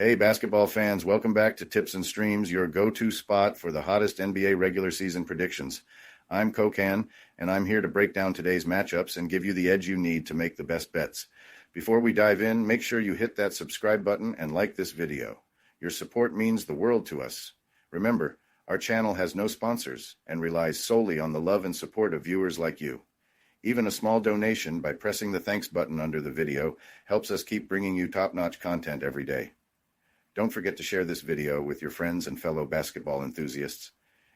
Hey, basketball fans, welcome back to Tips and Streams, your go-to spot for the hottest NBA regular season predictions. I'm Kokan, and I'm here to break down today's matchups and give you the edge you need to make the best bets. Before we dive in, make sure you hit that subscribe button and like this video. Your support means the world to us. Remember, our channel has no sponsors and relies solely on the love and support of viewers like you. Even a small donation by pressing the thanks button under the video helps us keep bringing you top-notch content every day. Don't forget to share this video with your friends and fellow basketball enthusiasts.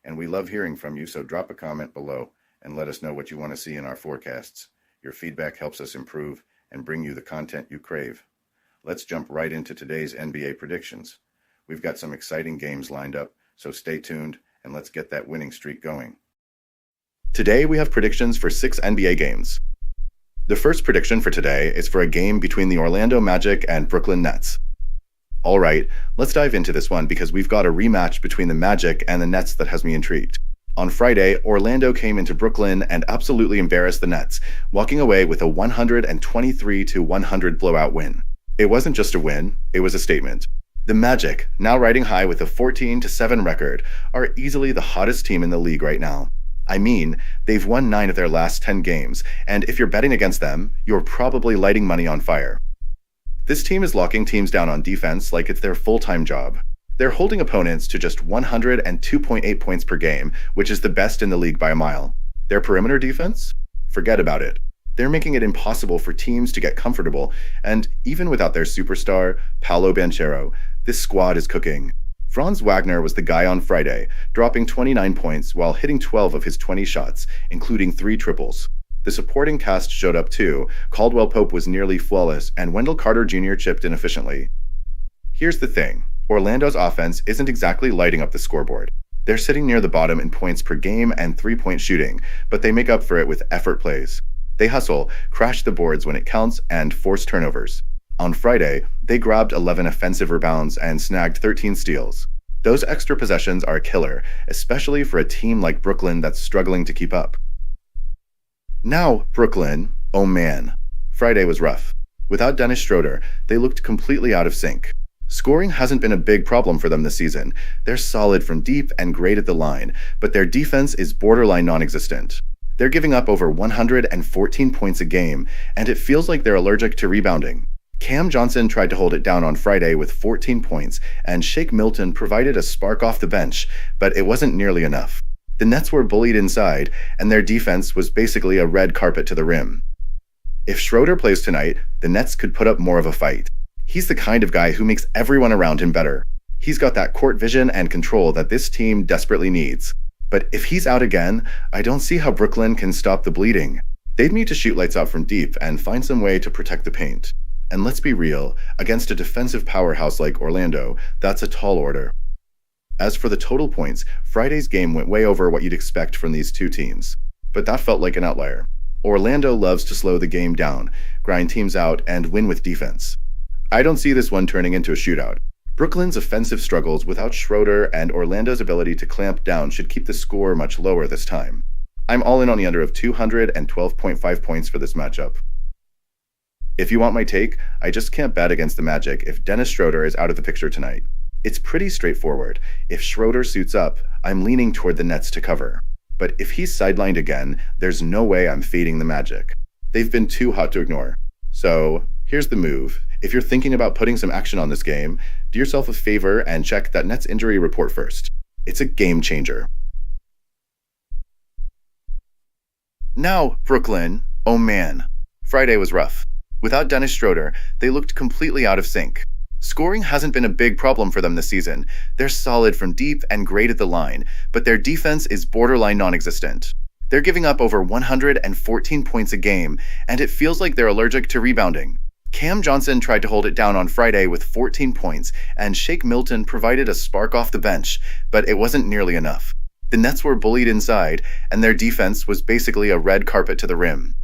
And we love hearing from you, so drop a comment below and let us know what you want to see in our forecasts. Your feedback helps us improve and bring you the content you crave. Let's jump right into today's NBA predictions. We've got some exciting games lined up, so stay tuned and let's get that winning streak going. Today we have predictions for 6 NBA games. The first prediction for today is for a game between the Orlando Magic and Brooklyn Nets. All right, let's dive into this one because we've got a rematch between the Magic and the Nets that has me intrigued. On Friday, Orlando came into Brooklyn and absolutely embarrassed the Nets, walking away with a 123-100 blowout win. It wasn't just a win, it was a statement. The Magic, now riding high with a 14-7 record, are easily the hottest team in the league right now. I mean, they've won 9 of their last 10 games, and if you're betting against them, you're probably lighting money on fire. This team is locking teams down on defense like it's their full-time job. They're holding opponents to just 102.8 points per game, which is the best in the league by a mile. Their perimeter defense? Forget about it. They're making it impossible for teams to get comfortable, and even without their superstar, Paolo Banchero, this squad is cooking. Franz Wagner was the guy on Friday, dropping 29 points while hitting 12 of his 20 shots, including 3 triples. The supporting cast showed up too. Caldwell Pope was nearly flawless, and Wendell Carter Jr. chipped in efficiently. Here's the thing. Orlando's offense isn't exactly lighting up the scoreboard. They're sitting near the bottom in points per game and three-point shooting, but they make up for it with effort plays. They hustle, crash the boards when it counts, and force turnovers. On Friday, they grabbed 11 offensive rebounds and snagged 13 steals. Those extra possessions are a killer, especially for a team like Brooklyn that's struggling to keep up. Now, Brooklyn, oh man. Friday was rough. Without Dennis Schroeder, they looked completely out of sync. Scoring hasn't been a big problem for them this season. They're solid from deep and great at the line, but their defense is borderline non-existent. They're giving up over 114 points a game, and it feels like they're allergic to rebounding. Cam Johnson tried to hold it down on Friday with 14 points, and Shake Milton provided a spark off the bench, but it wasn't nearly enough. The Nets were bullied inside, and their defense was basically a red carpet to the rim. If Schroeder plays tonight, the Nets could put up more of a fight. He's the kind of guy who makes everyone around him better. He's got that court vision and control that this team desperately needs. But if he's out again, I don't see how Brooklyn can stop the bleeding. They'd need to shoot lights out from deep and find some way to protect the paint. And let's be real, against a defensive powerhouse like Orlando, that's a tall order. As for the total points, Friday's game went way over what you'd expect from these two teams. But that felt like an outlier. Orlando loves to slow the game down, grind teams out, and win with defense. I don't see this one turning into a shootout. Brooklyn's offensive struggles without Schroeder and Orlando's ability to clamp down should keep the score much lower this time. I'm all in on the under of 212.5 points for this matchup. If you want my take, I just can't bet against the Magic if Dennis Schroeder is out of the picture tonight. It's pretty straightforward. If Schroeder suits up, I'm leaning toward the Nets to cover. But if he's sidelined again, there's no way I'm fading the Magic. They've been too hot to ignore. So, here's the move. If you're thinking about putting some action on this game, do yourself a favor and check that Nets injury report first. It's a game changer. Now, Brooklyn, oh man. Friday was rough. Without Dennis Schroeder, they looked completely out of sync. Scoring hasn't been a big problem for them this season. They're solid from deep and great at the line, but their defense is borderline non-existent. They're giving up over 114 points a game, and it feels like they're allergic to rebounding. Cam Johnson tried to hold it down on Friday with 14 points, and Shake Milton provided a spark off the bench, but it wasn't nearly enough. The Nets were bullied inside, and their defense was basically a red carpet to the rim.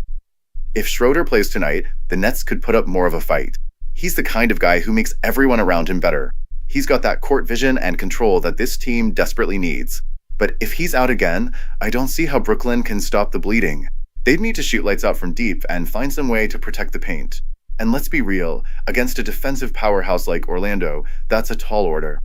If Schroeder plays tonight, the Nets could put up more of a fight. He's the kind of guy who makes everyone around him better. He's got that court vision and control that this team desperately needs. But if he's out again, I don't see how Brooklyn can stop the bleeding. They'd need to shoot lights out from deep and find some way to protect the paint. And let's be real, against a defensive powerhouse like Orlando, that's a tall order.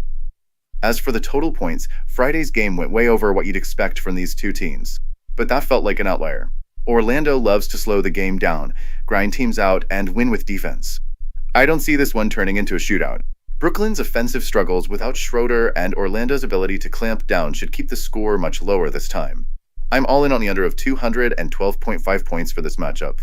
As for the total points, Friday's game went way over what you'd expect from these two teams. But that felt like an outlier. Orlando loves to slow the game down, grind teams out, and win with defense. I don't see this one turning into a shootout. Brooklyn's offensive struggles without Schroeder and Orlando's ability to clamp down should keep the score much lower this time. I'm all in on the under of 212.5 points for this matchup.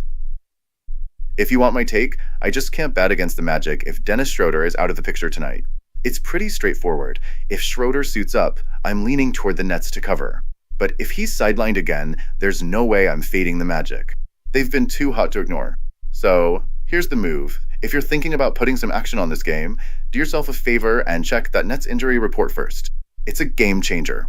If you want my take, I just can't bet against the Magic if Dennis Schroeder is out of the picture tonight. It's pretty straightforward. If Schroeder suits up, I'm leaning toward the Nets to cover. But if he's sidelined again, there's no way I'm fading the Magic. They've been too hot to ignore. So, here's the move. If you're thinking about putting some action on this game, do yourself a favor and check that Nets injury report first. It's a game changer.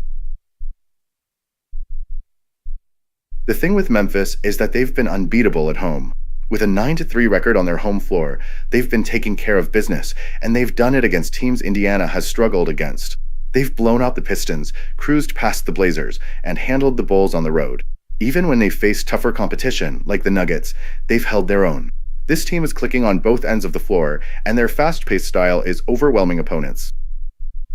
The thing with Memphis is that they've been unbeatable at home. With a 9-3 record on their home floor, they've been taking care of business, and they've done it against teams Indiana has struggled against. They've blown out the Pistons, cruised past the Blazers, and handled the Bulls on the road. Even when they've faced tougher competition, like the Nuggets, they've held their own. This team is clicking on both ends of the floor, and their fast-paced style is overwhelming opponents.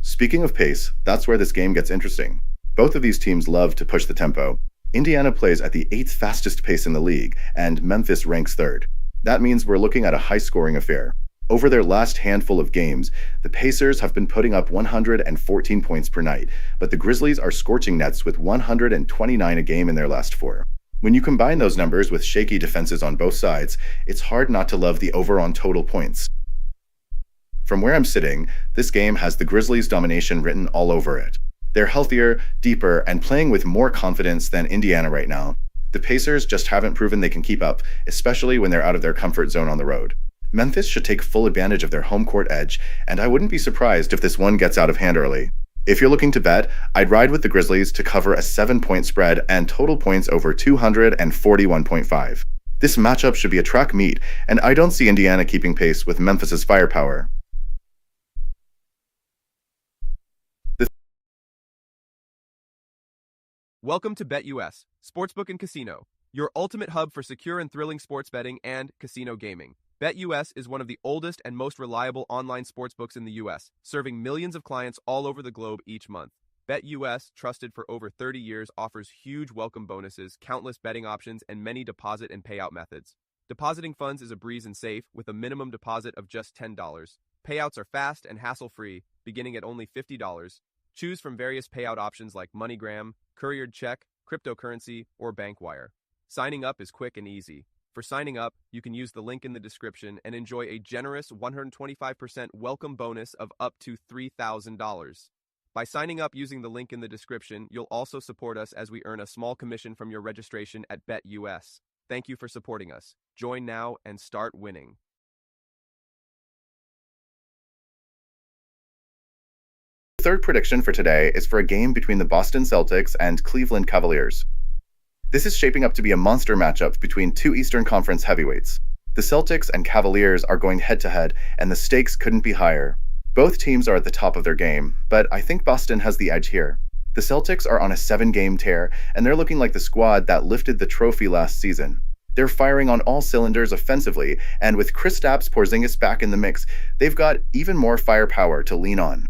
Speaking of pace, that's where this game gets interesting. Both of these teams love to push the tempo. Indiana plays at the 8th fastest pace in the league, and Memphis ranks 3rd. That means we're looking at a high-scoring affair. Over their last handful of games, the Pacers have been putting up 114 points per night, but the Grizzlies are scorching Nets with 129 a game in their last 4. When you combine those numbers with shaky defenses on both sides, it's hard not to love the over on total points. From where I'm sitting, this game has the Grizzlies' domination written all over it. They're healthier, deeper, and playing with more confidence than Indiana right now. The Pacers just haven't proven they can keep up, especially when they're out of their comfort zone on the road. Memphis should take full advantage of their home court edge, and I wouldn't be surprised if this one gets out of hand early. If you're looking to bet, I'd ride with the Grizzlies to cover a 7-point spread and total points over 241.5. This matchup should be a track meet, and I don't see Indiana keeping pace with Memphis's firepower. Welcome to BetUS, Sportsbook and Casino, your ultimate hub for secure and thrilling sports betting and casino gaming. BetUS is one of the oldest and most reliable online sportsbooks in the U.S., serving millions of clients all over the globe each month. BetUS, trusted for over 30 years, offers huge welcome bonuses, countless betting options, and many deposit and payout methods. Depositing funds is a breeze and safe, with a minimum deposit of just $10. Payouts are fast and hassle-free, beginning at only $50. Choose from various payout options like MoneyGram, couriered check, cryptocurrency, or bank wire. Signing up is quick and easy. For signing up, you can use the link in the description and enjoy a generous 125% welcome bonus of up to $3,000. By signing up using the link in the description, you'll also support us as we earn a small commission from your registration at BetUS. Thank you for supporting us. Join now and start winning. The third prediction for today is for a game between the Boston Celtics and Cleveland Cavaliers. This is shaping up to be a monster matchup between two Eastern Conference heavyweights. The Celtics and Cavaliers are going head-to-head, and the stakes couldn't be higher. Both teams are at the top of their game, but I think Boston has the edge here. The Celtics are on a 7-game tear, and they're looking like the squad that lifted the trophy last season. They're firing on all cylinders offensively, and with Kristaps Porzingis back in the mix, they've got even more firepower to lean on.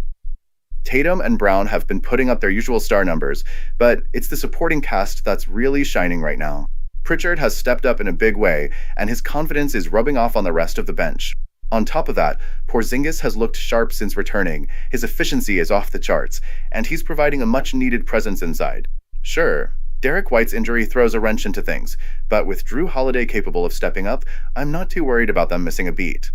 Tatum and Brown have been putting up their usual star numbers, but it's the supporting cast that's really shining right now. Pritchard has stepped up in a big way, and his confidence is rubbing off on the rest of the bench. On top of that, Porzingis has looked sharp since returning, his efficiency is off the charts, and he's providing a much-needed presence inside. Sure, Derek White's injury throws a wrench into things, but with Drew Holiday capable of stepping up, I'm not too worried about them missing a beat.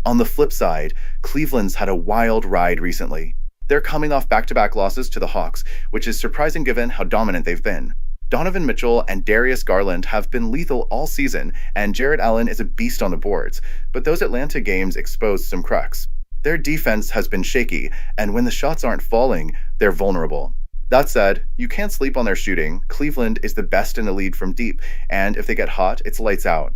On the flip side, Cleveland's had a wild ride recently. They're coming off back-to-back losses to the Hawks, which is surprising given how dominant they've been. Donovan Mitchell and Darius Garland have been lethal all season, and Jarrett Allen is a beast on the boards, but those Atlanta games exposed some cracks. Their defense has been shaky, and when the shots aren't falling, they're vulnerable. That said, you can't sleep on their shooting. Cleveland is the best in the league from deep, and if they get hot, it's lights out.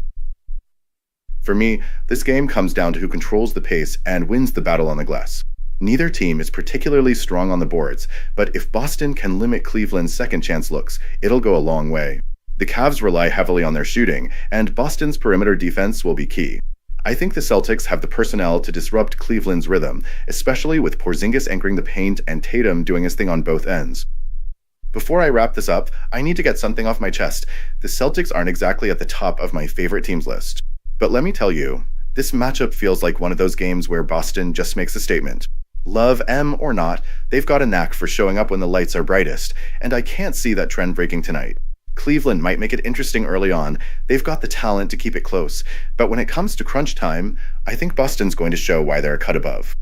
For me, this game comes down to who controls the pace and wins the battle on the glass. Neither team is particularly strong on the boards, but if Boston can limit Cleveland's second-chance looks, it'll go a long way. The Cavs rely heavily on their shooting, and Boston's perimeter defense will be key. I think the Celtics have the personnel to disrupt Cleveland's rhythm, especially with Porzingis anchoring the paint and Tatum doing his thing on both ends. Before I wrap this up, I need to get something off my chest. The Celtics aren't exactly at the top of my favorite teams list. But let me tell you, this matchup feels like one of those games where Boston just makes a statement. Love M or not, they've got a knack for showing up when the lights are brightest, and I can't see that trend breaking tonight. Cleveland might make it interesting early on. They've got the talent to keep it close. But when it comes to crunch time, I think Boston's going to show why they're a cut above.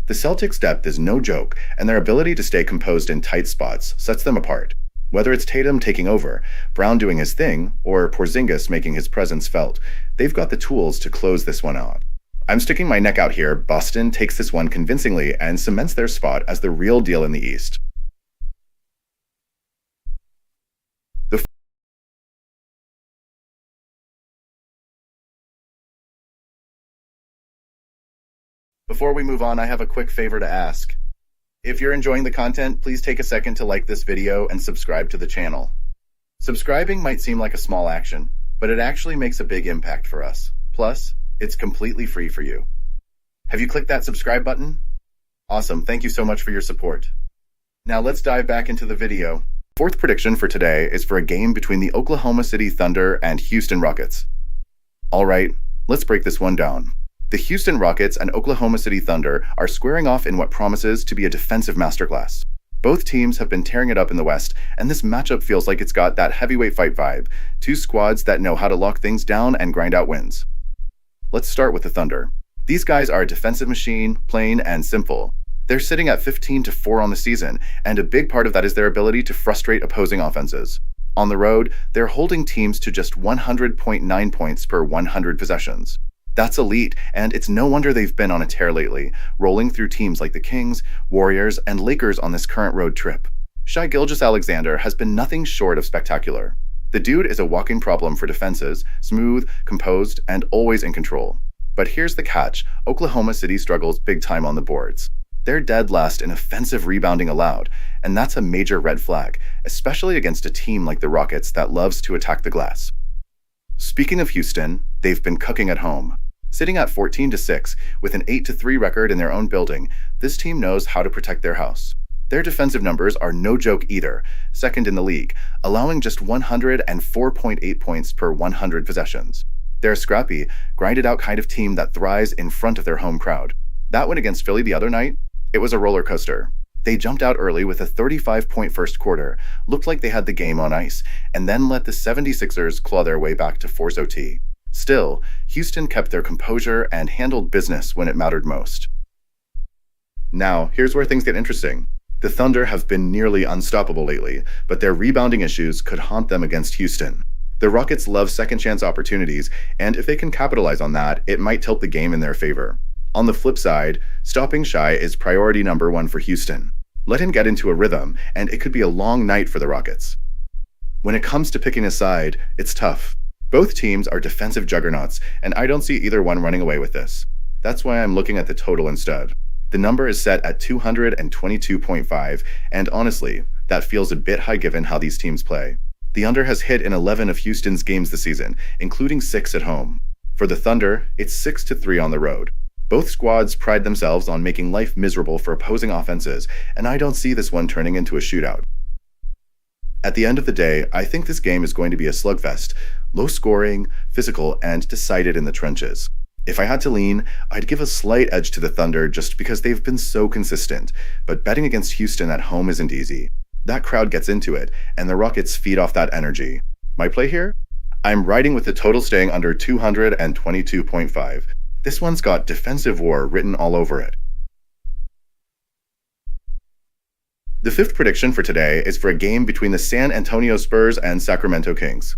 The Celtics' depth is no joke, and their ability to stay composed in tight spots sets them apart. Whether it's Tatum taking over, Brown doing his thing, or Porzingis making his presence felt, they've got the tools to close this one out. I'm sticking my neck out here. Boston takes this one convincingly and cements their spot as the real deal in the East. Before we move on, I have a quick favor to ask. If you're enjoying the content, please take a second to like this video and subscribe to the channel. Subscribing might seem like a small action, but it actually makes a big impact for us. Plus, it's completely free for you. Have you clicked that subscribe button? Awesome, thank you so much for your support. Now let's dive back into the video. Fourth prediction for today is for a game between the Oklahoma City Thunder and Houston Rockets. All right, let's break this one down. The Houston Rockets and Oklahoma City Thunder are squaring off in what promises to be a defensive masterclass. Both teams have been tearing it up in the West, and this matchup feels like it's got that heavyweight fight vibe. Two squads that know how to lock things down and grind out wins. Let's start with the Thunder. These guys are a defensive machine, plain and simple. They're sitting at 15-4 on the season, and a big part of that is their ability to frustrate opposing offenses. On the road, they're holding teams to just 100.9 points per 100 possessions. That's elite, and it's no wonder they've been on a tear lately, rolling through teams like the Kings, Warriors, and Lakers on this current road trip. Shai Gilgeous-Alexander has been nothing short of spectacular. The dude is a walking problem for defenses, smooth, composed, and always in control. But here's the catch: Oklahoma City struggles big time on the boards. They're dead last in offensive rebounding allowed, and that's a major red flag, especially against a team like the Rockets that loves to attack the glass. Speaking of Houston, they've been cooking at home. Sitting at 14-6 with an 8-3 record in their own building, this team knows how to protect their house. Their defensive numbers are no joke either, second in the league, allowing just 104.8 points per 100 possessions. They're a scrappy, grinded-out kind of team that thrives in front of their home crowd. That win against Philly the other night, it was a roller coaster. They jumped out early with a 35-point first quarter, looked like they had the game on ice, and then let the 76ers claw their way back to force OT. Still, Houston kept their composure and handled business when it mattered most. Now, here's where things get interesting. The Thunder have been nearly unstoppable lately, but their rebounding issues could haunt them against Houston. The Rockets love second-chance opportunities, and if they can capitalize on that, it might tilt the game in their favor. On the flip side, stopping Shai is priority number one for Houston. Let him get into a rhythm, and it could be a long night for the Rockets. When it comes to picking a side, it's tough. Both teams are defensive juggernauts, and I don't see either one running away with this. That's why I'm looking at the total instead. The number is set at 222.5, and honestly, that feels a bit high given how these teams play. The under has hit in 11 of Houston's games this season, including 6 at home. For the Thunder, it's 6-3 on the road. Both squads pride themselves on making life miserable for opposing offenses, and I don't see this one turning into a shootout. At the end of the day, I think this game is going to be a slugfest, low scoring, physical, and decided in the trenches. If I had to lean, I'd give a slight edge to the Thunder just because they've been so consistent, but betting against Houston at home isn't easy. That crowd gets into it, and the Rockets feed off that energy. My play here? I'm riding with the total staying under 222.5. This one's got defensive war written all over it. The fifth prediction for today is for a game between the San Antonio Spurs and Sacramento Kings.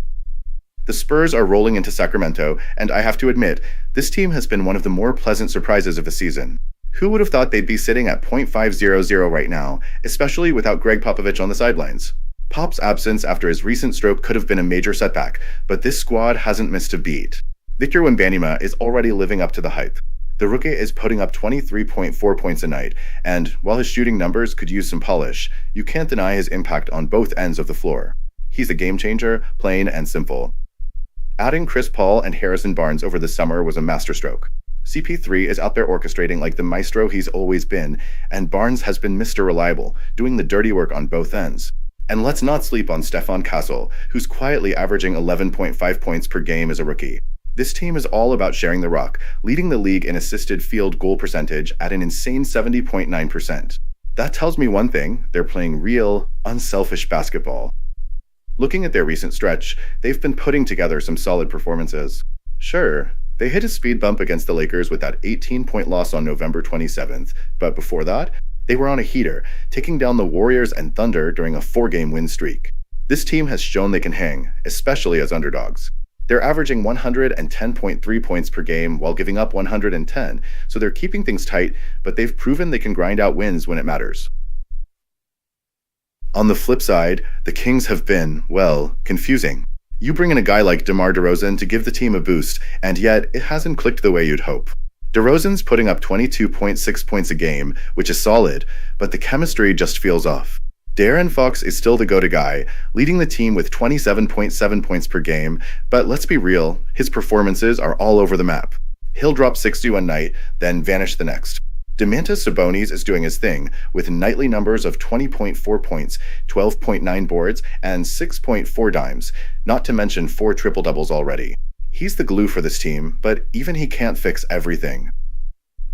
The Spurs are rolling into Sacramento, and I have to admit, this team has been one of the more pleasant surprises of the season. Who would have thought they'd be sitting at .500 right now, especially without Greg Popovich on the sidelines? Pop's absence after his recent stroke could have been a major setback, but this squad hasn't missed a beat. Victor Wembanyama is already living up to the hype. The rookie is putting up 23.4 points a night, and while his shooting numbers could use some polish, you can't deny his impact on both ends of the floor. He's a game changer, plain and simple. Adding Chris Paul and Harrison Barnes over the summer was a masterstroke. CP3 is out there orchestrating like the maestro he's always been, and Barnes has been Mr. Reliable, doing the dirty work on both ends. And let's not sleep on Stefan Castle, who's quietly averaging 11.5 points per game as a rookie. This team is all about sharing the rock, leading the league in assisted field goal percentage at an insane 70.9%. That tells me one thing: they're playing real, unselfish basketball. Looking at their recent stretch, they've been putting together some solid performances. Sure, they hit a speed bump against the Lakers with that 18-point loss on November 27th, but before that, they were on a heater, taking down the Warriors and Thunder during a 4-game win streak. This team has shown they can hang, especially as underdogs. They're averaging 110.3 points per game while giving up 110, so they're keeping things tight, but they've proven they can grind out wins when it matters. On the flip side, the Kings have been, well, confusing. You bring in a guy like DeMar DeRozan to give the team a boost, and yet it hasn't clicked the way you'd hope. DeRozan's putting up 22.6 points a game, which is solid, but the chemistry just feels off. De'Aaron Fox is still the go-to guy, leading the team with 27.7 points per game, but let's be real, his performances are all over the map. He'll drop 60 one night, then vanish the next. Domantas Sabonis is doing his thing, with nightly numbers of 20.4 points, 12.9 boards, and 6.4 dimes, not to mention 4 triple-doubles already. He's the glue for this team, but even he can't fix everything.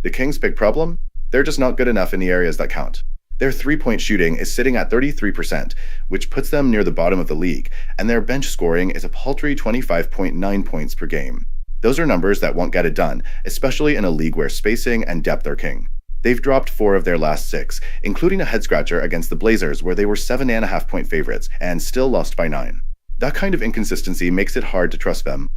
The Kings' big problem? They're just not good enough in the areas that count. Their three-point shooting is sitting at 33%, which puts them near the bottom of the league, and their bench scoring is a paltry 25.9 points per game. Those are numbers that won't get it done, especially in a league where spacing and depth are king. They've dropped 4 of their last 6, including a head-scratcher against the Blazers where they were 7.5-point favorites and still lost by 9. That kind of inconsistency makes it hard to trust them.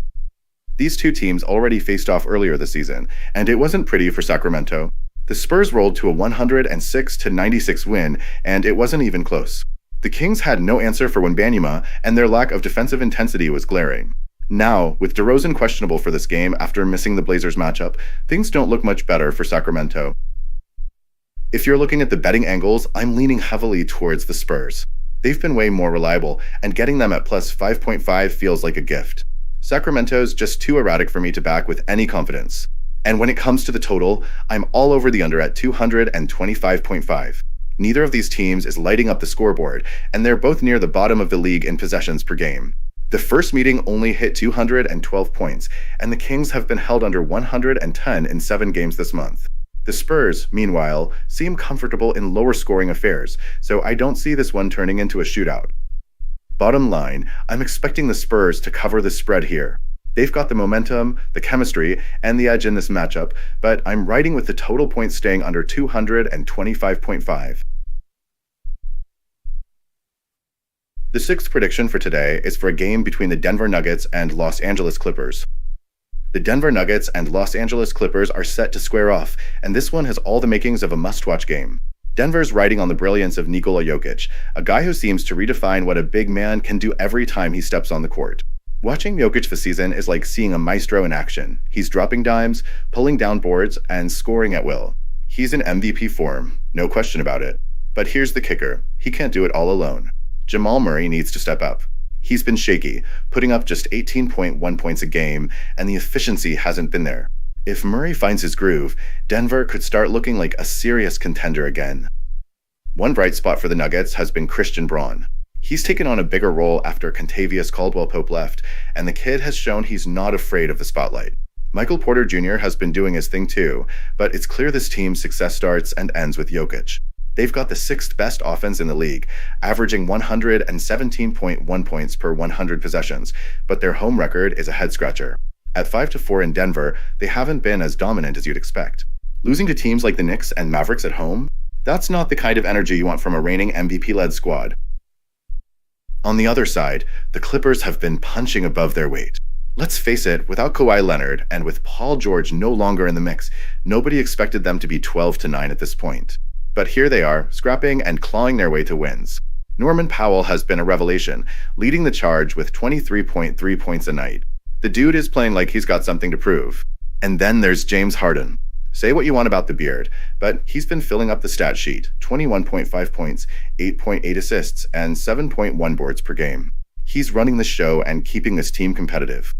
These two teams already faced off earlier this season, and it wasn't pretty for Sacramento. The Spurs rolled to a 106-96 win, and it wasn't even close. The Kings had no answer for Wembanyama, and their lack of defensive intensity was glaring. Now, with DeRozan questionable for this game after missing the Blazers matchup, things don't look much better for Sacramento. If you're looking at the betting angles, I'm leaning heavily towards the Spurs. They've been way more reliable, and getting them at plus 5.5 feels like a gift. Sacramento's just too erratic for me to back with any confidence. And when it comes to the total, I'm all over the under at 225.5. Neither of these teams is lighting up the scoreboard, and they're both near the bottom of the league in possessions per game. The first meeting only hit 212 points, and the Kings have been held under 110 in 7 games this month. The Spurs, meanwhile, seem comfortable in lower scoring affairs, so I don't see this one turning into a shootout. Bottom line, I'm expecting the Spurs to cover the spread here. They've got the momentum, the chemistry, and the edge in this matchup, but I'm riding with the total points staying under 225.5. The 6th prediction for today is for a game between the Denver Nuggets and Los Angeles Clippers. The Denver Nuggets and Los Angeles Clippers are set to square off, and this one has all the makings of a must-watch game. Denver's riding on the brilliance of Nikola Jokic, a guy who seems to redefine what a big man can do every time he steps on the court. Watching Jokic this season is like seeing a maestro in action. He's dropping dimes, pulling down boards, and scoring at will. He's in MVP form, no question about it. But here's the kicker: he can't do it all alone. Jamal Murray needs to step up. He's been shaky, putting up just 18.1 points a game, and the efficiency hasn't been there. If Murray finds his groove, Denver could start looking like a serious contender again. One bright spot for the Nuggets has been Christian Braun. He's taken on a bigger role after Kentavious Caldwell-Pope left, and the kid has shown he's not afraid of the spotlight. Michael Porter Jr. has been doing his thing too, but it's clear this team's success starts and ends with Jokic. They've got the 6th best offense in the league, averaging 117.1 points per 100 possessions, but their home record is a head-scratcher. At 5-4 in Denver, they haven't been as dominant as you'd expect. Losing to teams like the Knicks and Mavericks at home? That's not the kind of energy you want from a reigning MVP-led squad. On the other side, the Clippers have been punching above their weight. Let's face it, without Kawhi Leonard and with Paul George no longer in the mix, nobody expected them to be 12-9 at this point. But here they are, scrapping and clawing their way to wins. Norman Powell has been a revelation, leading the charge with 23.3 points a night. The dude is playing like he's got something to prove. And then there's James Harden. Say what you want about the beard, but he's been filling up the stat sheet: 21.5 points, 8.8 assists, and 7.1 boards per game. He's running the show and keeping this team competitive.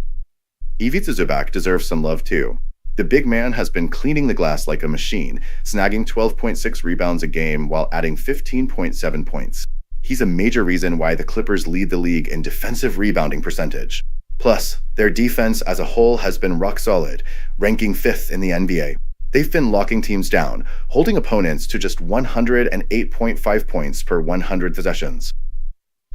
Ivica Zubac deserves some love too. The big man has been cleaning the glass like a machine, snagging 12.6 rebounds a game while adding 15.7 points. He's a major reason why the Clippers lead the league in defensive rebounding percentage. Plus, their defense as a whole has been rock solid, ranking 5th in the NBA. They've been locking teams down, holding opponents to just 108.5 points per 100 possessions.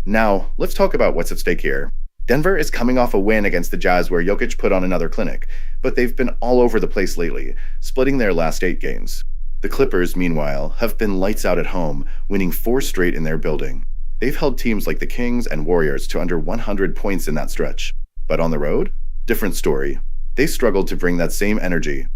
Now, let's talk about what's at stake here. Denver is coming off a win against the Jazz where Jokic put on another clinic, but they've been all over the place lately, splitting their last 8 games. The Clippers, meanwhile, have been lights out at home, winning 4 straight in their building. They've held teams like the Kings and Warriors to under 100 points in that stretch. But on the road? Different story. They struggled to bring that same energy.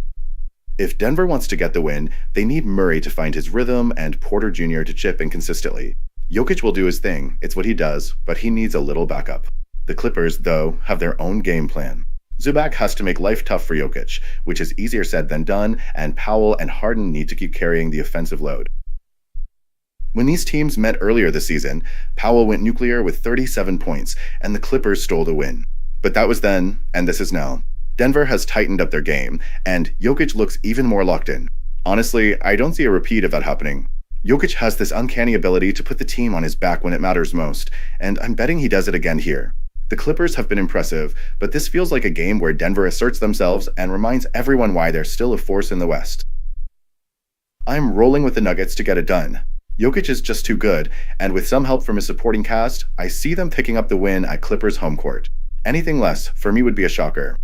If Denver wants to get the win, they need Murray to find his rhythm and Porter Jr. to chip in consistently. Jokic will do his thing, it's what he does, but he needs a little backup. The Clippers, though, have their own game plan. Zubac has to make life tough for Jokic, which is easier said than done, and Powell and Harden need to keep carrying the offensive load. When these teams met earlier this season, Powell went nuclear with 37 points, and the Clippers stole the win. But that was then, and this is now. Denver has tightened up their game, and Jokic looks even more locked in. Honestly, I don't see a repeat of that happening. Jokic has this uncanny ability to put the team on his back when it matters most, and I'm betting he does it again here. The Clippers have been impressive, but this feels like a game where Denver asserts themselves and reminds everyone why they're still a force in the West. I'm rolling with the Nuggets to get it done. Jokic is just too good, and with some help from his supporting cast, I see them picking up the win at Clippers home court. Anything less, for me, would be a shocker.